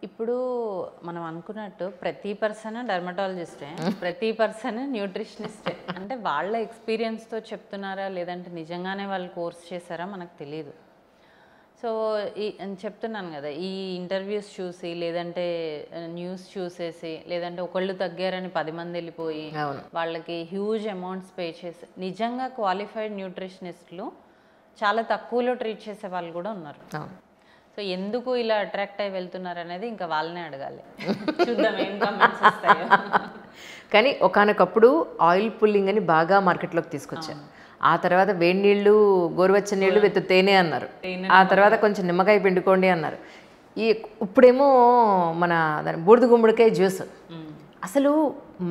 ఇప్పుడు మనం అనుకున్నట్టు ప్రతి పర్సన్ డెర్మటాలజిస్టే, ప్రతి పర్సన్ న్యూట్రిషనిస్టే. అంటే వాళ్ళ ఎక్స్‌పీరియన్స్‌తో చెప్తున్నారా? లేదంటే నిజంగానే వాళ్ళు కోర్స్ చేశారా? మనకు తెలీదు. సో, చెప్తున్నాను గదా! ఈ ఇంటర్వ్యూస్ చూసి, లేదంటే న్యూస్ చూసేసి, లేదంటే ఒకళ్ళు తగ్గారని 10 మంది ఎళ్ళిపోయి, వాళ్ళకి హ్యూజ్ అమౌంట్స్ పే చేసి, నిజంగా క్వాలిఫైడ్ న్యూట్రిషనిస్టులు చాలా తక్కువలో ట్రీట్ చేసే వాళ్ళు గూడా ఉన్నారు. సో ఎందుకు ఇలా అట్రాక్ట్ అయ్యి వెళ్తున్నారనేది ఇంకా వాళ్ళనే అడగాలి. చూద్దాం ఏం కామెంట్స్ వస్తాయో. కానీ ఒకానొకప్పుడు ఆయిల్ పుల్లింగ్ అని బాగా మార్కెట్లోకి తీసుకొచ్చారు. ఆ తర్వాత వేడి నీళ్ళు, గోరువెచ్చని నీళ్ళు విత్ తేనె అన్నారు. ఆ తర్వాత కొంచెం నిమ్మకాయ పిండుకోండి అన్నారు. ఇప్పుడేమో మన బూడిద గుమ్మడికాయ జ్యూస్. అసలు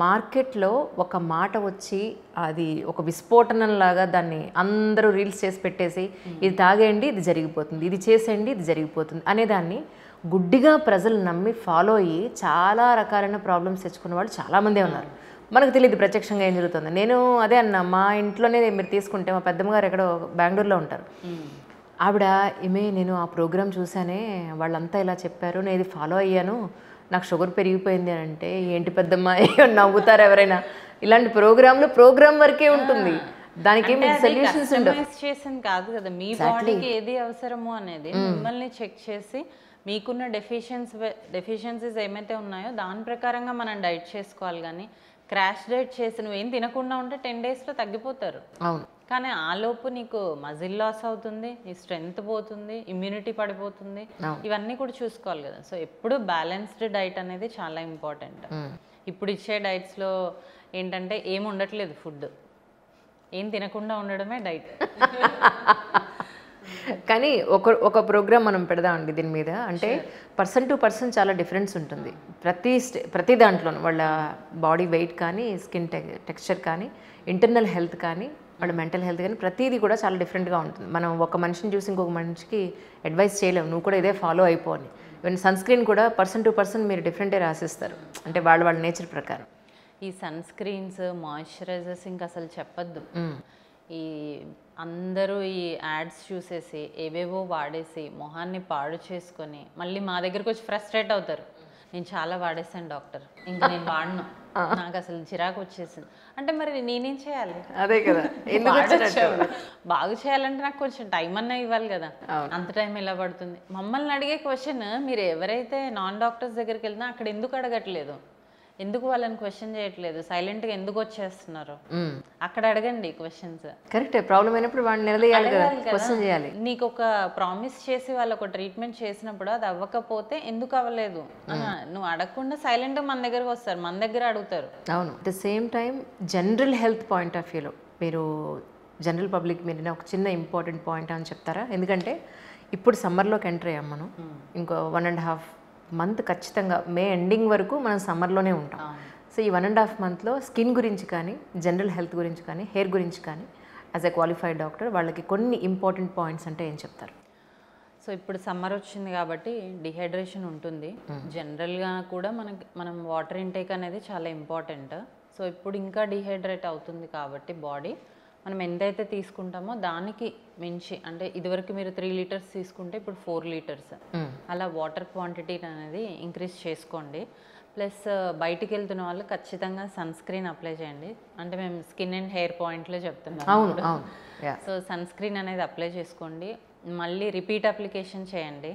మార్కెట్లో ఒక మాట వచ్చి అది ఒక విస్ఫోటనంలాగా దాన్ని అందరూ రీల్స్ చేసి పెట్టేసి ఇది తాగేయండి ఇది జరిగిపోతుంది, ఇది చేసేయండి ఇది జరిగిపోతుంది అనేదాన్ని గుడ్డిగా ప్రజలు నమ్మి ఫాలో అయ్యి చాలా రకాలైన ప్రాబ్లమ్స్ తెచ్చుకున్న వాళ్ళు చాలామందే ఉన్నారు. మనకు తెలియదు ప్రత్యక్షంగా ఏం జరుగుతుంది. నేను అదే అన్నా, మా ఇంట్లోనే మీరు తీసుకుంటే మా పెద్దమ్మగారు ఎక్కడో బెంగళూరులో ఉంటారు. ఆవిడ నేను ఆ ప్రోగ్రామ్ చూసానే, వాళ్ళంతా ఇలా చెప్పారు, నేను ఇది ఫాలో అయ్యాను, నాకు షుగర్ పెరిగిపోయింది అని అంటే, ఏంటి పెద్దమ్మ నవ్వుతారు ఎవరైనా. ఇలాంటి ప్రోగ్రామ్ వరకే ఉంటుంది, దానికి ఏమి సొల్యూషన్స్ ఉండవు. చేసింది కాదు కదా, మీ బాడీకి ఏది అవసరమో అనేది మిమ్మల్ని చెక్ చేసి మీకున్న డెఫిషియన్సీస్ ఏమైతే ఉన్నాయో దాని ప్రకారంగా మనం డైట్ చేసుకోవాలి. కానీ క్రాష్ డైట్ చేసి నువ్వేం తినకుండా ఉంటే 10 డేస్లో తగ్గిపోతారు. అవును, కానీ ఆలోపు నీకు మజిల్ లాస్ అవుతుంది, నీ స్ట్రెంగ్త్ పోతుంది, ఇమ్యూనిటీ పడిపోతుంది. ఇవన్నీ కూడా చూసుకోవాలి కదా. సో ఎప్పుడు బ్యాలెన్స్డ్ డైట్ అనేది చాలా ఇంపార్టెంట్. ఇప్పుడు ఇచ్చే డైట్స్లో ఏంటంటే ఏం ఉండట్లేదు, ఫుడ్ ఏం తినకుండా ఉండడమే డైట్. కానీ ఒక ప్రోగ్రామ్ మనం పెడదామండి దీని మీద. అంటే పర్సన్ టు పర్సన్ చాలా డిఫరెన్స్ ఉంటుంది. ప్రతి దాంట్లోనూ వాళ్ళ బాడీ వెయిట్ కానీ, స్కిన్ టెక్స్చర్ కానీ, ఇంటర్నల్ హెల్త్ కానీ, వాళ్ళ మెంటల్ హెల్త్ కానీ, ప్రతిదీ కూడా చాలా డిఫరెంట్గా ఉంటుంది. మనం ఒక మనిషిని చూసి ఇంకొక మనిషికి అడ్వైస్ చేయలేము, నువ్వు కూడా ఇదే ఫాలో అయిపో అని. ఈవెన్ సన్ స్క్రీన్ కూడా పర్సన్ టు పర్సన్ మీరు డిఫరెంటే రాసిస్తారు, అంటే వాళ్ళ నేచర్ ప్రకారం. ఈ సన్ స్క్రీన్స్, మాయిశ్చరైజర్స్ ఇంకా అసలు చెప్పొద్దు. ఈ అందరూ ఈ యాడ్స్ చూసేసి ఏవేవో వాడేసి మొహాన్ని పాడు చేసుకొని మళ్ళీ మా దగ్గరకు వచ్చి ఫ్రస్ట్రేట్ అవుతారు. నేను చాలా వాడేసాను డాక్టర్, ఇంకా నేను వాడను, నాకు అసలు చిరాకు వచ్చేసింది అంటే. మరి నేనేం చేయాలి? అదే కదా, బాగు చేయాలంటే నాకు కొంచెం టైం అన్నా ఇవ్వాలి కదా. అంత టైం ఎలా పడుతుంది? మమ్మల్ని అడిగే క్వశ్చన్, మీరు ఎవరైతే నాన్ డాక్టర్స్ దగ్గరికి వెళ్తున్నా అక్కడ ఎందుకు అడగట్లేదు, ఎందుకు వాళ్ళని క్వశ్చన్ చేయట్లేదు, సైలెంట్గా ఎందుకు వచ్చేస్తున్నారు, అక్కడ అడగండి క్వశ్చన్స్. కరెక్టే, ప్రాబ్లం అయినప్పుడు వాళ్ళని నిలదీయాలి కదా, క్వశ్చన్ చేయాలి. నీకు ఒక ప్రామిస్ చేసి వాళ్ళకు ట్రీట్మెంట్ చేసినప్పుడు అది అవ్వకపోతే ఎందుకు అవ్వలేదు నువ్వు అడగకుండా సైలెంట్గా మన దగ్గరకు వస్తారు, మన దగ్గర అడుగుతారు. అవును, at the same time general health point of వ్యూలో మీరు జనరల్ పబ్లిక్ మీద ఒక చిన్న ఇంపార్టెంట్ పాయింట్ అని చెప్తారా? ఎందుకంటే ఇప్పుడు సమ్మర్లోకి ఎంటర్ అయ్యాం మనం, ఇంకో 1.5 మంత్ ఖచ్చితంగా మే ఎండింగ్ వరకు మనం సమ్మర్లోనే ఉంటాం. సో ఈ 1.5 మంత్లో స్కిన్ గురించి కానీ, జనరల్ హెల్త్ గురించి కానీ, హెయిర్ గురించి కానీ, యాజ్ ఎ క్వాలిఫైడ్ డాక్టర్ వాళ్ళకి కొన్ని ఇంపార్టెంట్ పాయింట్స్ అంటే ఏం చెప్తారు? సో ఇప్పుడు సమ్మర్ వచ్చింది కాబట్టి డిహైడ్రేషన్ ఉంటుంది. జనరల్గా కూడా మనం వాటర్ ఇంటేక్ అనేది చాలా ఇంపార్టెంట్. సో ఇప్పుడు ఇంకా డిహైడ్రేట్ అవుతుంది కాబట్టి బాడీ, మనం ఎంతైతే తీసుకుంటామో దానికి మించి, అంటే ఇదివరకు మీరు 3 లీటర్స్ తీసుకుంటే ఇప్పుడు 4 లీటర్స్ అలా వాటర్ క్వాంటిటీ అనేది ఇంక్రీజ్ చేసుకోండి. ప్లస్ బయటికి వెళ్తున్న వాళ్ళు ఖచ్చితంగా సన్ స్క్రీన్ అప్లై చేయండి. అంటే మేము స్కిన్ అండ్ హెయిర్ పాయింట్లో చెప్తున్నాం. సో సన్ స్క్రీన్ అనేది అప్లై చేసుకోండి. మళ్ళీ రిపీట్ అప్లికేషన్ చేయండి.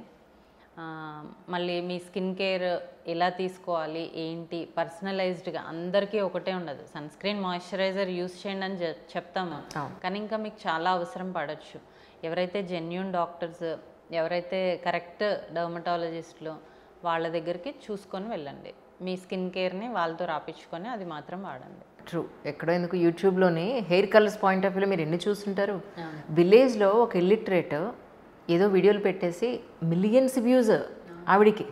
మళ్ళీ మీ స్కిన్ కేర్ ఎలా తీసుకోవాలి ఏంటి, పర్సనలైజ్డ్గా అందరికీ ఒకటే ఉండదు. సన్ స్క్రీన్, మాయిశ్చరైజర్ యూస్ చేయండి అని చెప్తాము, కానీ ఇంకా మీకు చాలా అవసరం పడవచ్చు. ఎవరైతే జెన్యూన్ డాక్టర్స్, ఎవరైతే కరెక్ట్ డర్మటాలజిస్టులు వాళ్ళ దగ్గరికి చూసుకొని వెళ్ళండి. మీ స్కిన్ కేర్ని వాళ్ళతో రాపించుకొని అది మాత్రం వాడండి. ట్రూ, ఎక్కడో ఎందుకు యూట్యూబ్లోని హెయిర్ కలర్స్ పాయింట్ ఆఫ్ వ్యూలో మీరు ఎన్ని చూస్తుంటారు. విలేజ్లో ఒక ఇల్లిటరేట్ ఏదో వీడియోలు పెట్టేసి మిలియన్స్ వ్యూస్ ఆవిడికి.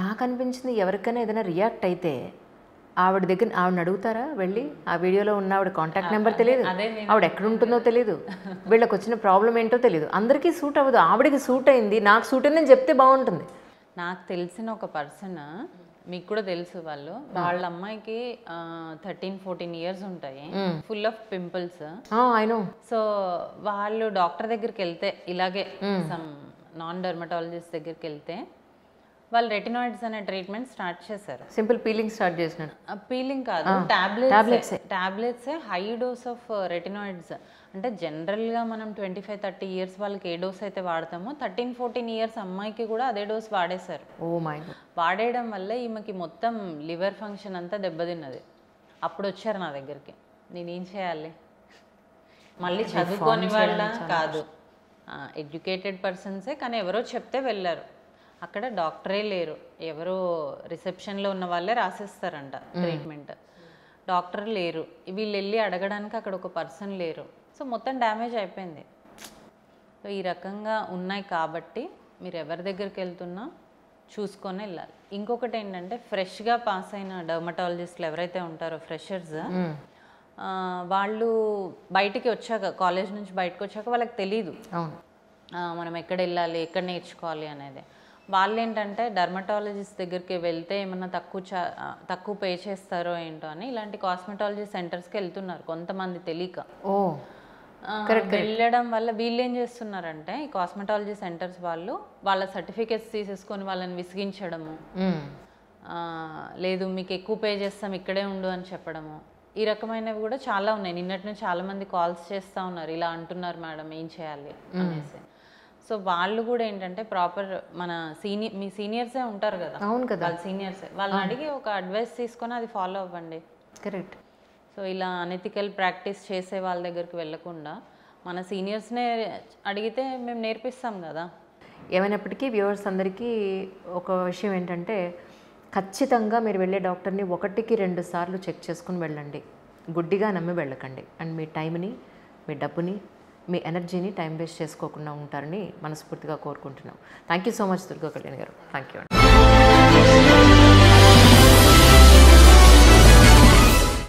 నాకు అనిపించింది ఎవరికైనా ఏదైనా రియాక్ట్ అయితే ఆవిడని అడుగుతారా వెళ్ళి? ఆ వీడియోలో ఉన్న ఆవిడ కాంటాక్ట్ నెంబర్ తెలియదు, ఆవిడ ఎక్కడ ఉంటుందో తెలియదు, వీళ్ళకి వచ్చిన ప్రాబ్లం ఏంటో తెలియదు, అందరికీ సూట్ అవ్వదు. ఆవిడకి సూట్ అయింది, నాకు సూట్ అయిందని చెప్తే బాగుంటుంది. నాకు తెలిసిన ఒక పర్సన్, మీకు కూడా తెలుసు, వాళ్ళ అమ్మాయికి 13-14 ఇయర్స్ ఉంటాయి, ఫుల్ ఆఫ్ పింపుల్స్. సో వాళ్ళు డాక్టర్ దగ్గరికి వెళ్తే, ఇలాగే సమ్ నాన్ డెర్మటాలజిస్ట్ దగ్గరికి వెళ్తే వాళ్ళు రెటినాయిడ్స్ అనే ట్రీట్మెంట్ స్టార్ట్ చేశారు. సింపుల్ పీలింగ్ స్టార్ట్ చేసినాడు. పీలింగ్ కాదు, టాబ్లెట్సే హై డోస్ ఆఫ్ రెటినాయిడ్స్. అంటే జనరల్గా మనం 25-30 ఇయర్స్ వాళ్ళకి ఏ డోస్ అయితే వాడతామో 13-14 ఇయర్స్ అమ్మాయికి కూడా అదే డోస్ వాడేశారు. Oh my god. వాడేయడం వల్ల ఈమెకి మొత్తం లివర్ ఫంక్షన్ అంతా దెబ్బతిన్నది. అప్పుడు వచ్చారు నా దగ్గరికి, నేనేం చేయాలి? మళ్ళీ చదువుకోని వాళ్ళ కాదు, ఎడ్యుకేటెడ్ పర్సన్సే, కానీ ఎవరో చెప్తే వెళ్ళారు. అక్కడ డాక్టరే లేరు, ఎవరో రిసెప్షన్లో ఉన్న వాళ్ళే రాసేస్తారంట ట్రీట్మెంట్, డాక్టర్ లేరు. వీళ్ళు వెళ్ళి అడగడానికి అక్కడ ఒక పర్సన్ లేరు. సో మొత్తం డ్యామేజ్ అయిపోయింది. సో ఈ రకంగా ఉన్నాయి కాబట్టి మీరు ఎవరి దగ్గరికి వెళ్తున్నా చూసుకొని వెళ్ళాలి. ఇంకొకటి ఏంటంటే ఫ్రెష్గా పాస్ అయిన డర్మటాలజిస్టులు ఎవరైతే ఉంటారో ఫ్రెషర్స్, వాళ్ళు బయటికి వచ్చాక, కాలేజ్ నుంచి బయటకు వచ్చాక వాళ్ళకి తెలీదు మనం ఎక్కడ వెళ్ళాలి, ఎక్కడ నేర్చుకోవాలి అనేది. వాళ్ళు ఏంటంటే డర్మటాలజిస్ట్ దగ్గరికి వెళ్తే ఏమన్నా తక్కువ పే చేస్తారో ఏంటో అని ఇలాంటి కాస్మెటాలజీ సెంటర్స్కి వెళ్తున్నారు కొంతమంది తెలియక. వెళ్ళడం వల్ల వీళ్ళు ఏం చేస్తున్నారంటే ఈ కాస్మెటాలజీ సెంటర్స్ వాళ్ళు వాళ్ళ సర్టిఫికేట్స్ తీసేసుకొని వాళ్ళని విసిగించడము, లేదు మీకు ఎక్కువ పే చేస్తాం ఇక్కడే ఉండు అని చెప్పడము, ఈ రకమైనవి కూడా చాలా ఉన్నాయి. నిన్నటి నుంచి చాలామంది కాల్స్ చేస్తూ ఉన్నారు, ఇలా అంటున్నారు మేడం ఏం చేయాలి అనేసి. సో వాళ్ళు కూడా ఏంటంటే ప్రాపర్ మన మీ సీనియర్సే ఉంటారు కదా, అవును కదా, వాళ్ళ సీనియర్సే, వాళ్ళని అడిగి ఒక అడ్వైస్ తీసుకొని అది ఫాలో అవ్వండి. కరెక్ట్. సో ఇలా అనెథికల్ ప్రాక్టీస్ చేసే వాళ్ళ దగ్గరికి వెళ్ళకుండా మన సీనియర్స్నే అడిగితే మేము నేర్పిస్తాం కదా. ఏమైనప్పటికీ వ్యూవర్స్ అందరికీ ఒక విషయం ఏంటంటే, ఖచ్చితంగా మీరు వెళ్ళే డాక్టర్ని 1-2 సార్లు చెక్ చేసుకుని వెళ్ళండి, గుడ్డిగా నమ్మి వెళ్ళకండి. అండ్ మీ టైంని, మీ డబ్బుని, మీ ఎనర్జీని టైం వేస్ట్ చేసుకోకుండా ఉంటారని మనస్ఫూర్తిగా కోరుకుంటున్నాం. Thank you so much Durga Kalyan garu. Thank you అండి.